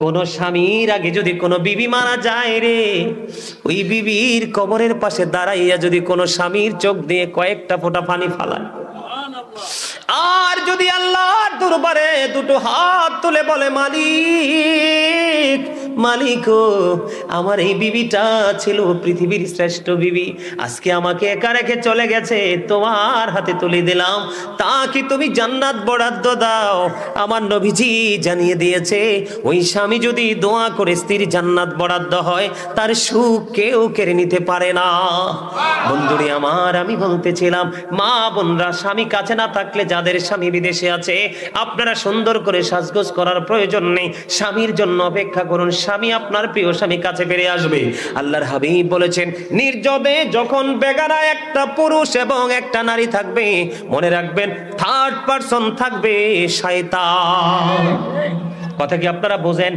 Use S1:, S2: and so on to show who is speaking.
S1: কোন স্বামীর আগে যদি কোনো বিবি মারা যায় রে, ওই বিবির কবরের পাশে দাঁড়াইয়া যদি কোনো স্বামীর চোখ দিয়ে কয়েকটা ফোঁটা পানি ফালায়, আর যদি আল্লাহর দরবারে দুটো হাত তুলে বলে, মালিক মালিক ও, আমার এই বিবিটা ছিল পৃথিবীর শ্রেষ্ঠ বিবি, আজকে আমাকে একা রেখে চলে গেছে, তোমার হাতে তুলে দিলাম, তা কি তুমি জান্নাত বরাদ্দ দাও? আমার নবীজি জানিয়ে দিয়েছে, ওই স্বামী যদি দোয়া করে স্ত্রীর জান্নাত বরাদ্দ হয়, তার সুখ কেউ কেড়ে নিতে পারে না। বন্ধুরে আমার, আমি বলতেছিলাম, মা বোনরা, স্বামী কাছে না থাকলে, যাদের স্বামী বিদেশে আছে, আপনারা সুন্দর করে সাজগোজ করার প্রয়োজন নেই, স্বামীর জন্য অপেক্ষা করুন, স্বামী আপনার প্রিয় স্বামী কাছে ফিরে আসবে। আল্লাহর হাবিব বলেছেন, নির্জনে যখন বেগানা একটা পুরুষ এবং একটা নারী থাকবে, মনে রাখবেন থার্ড পারসন থাকবে শয়তান। কথা কি আপনারা বোঝেন?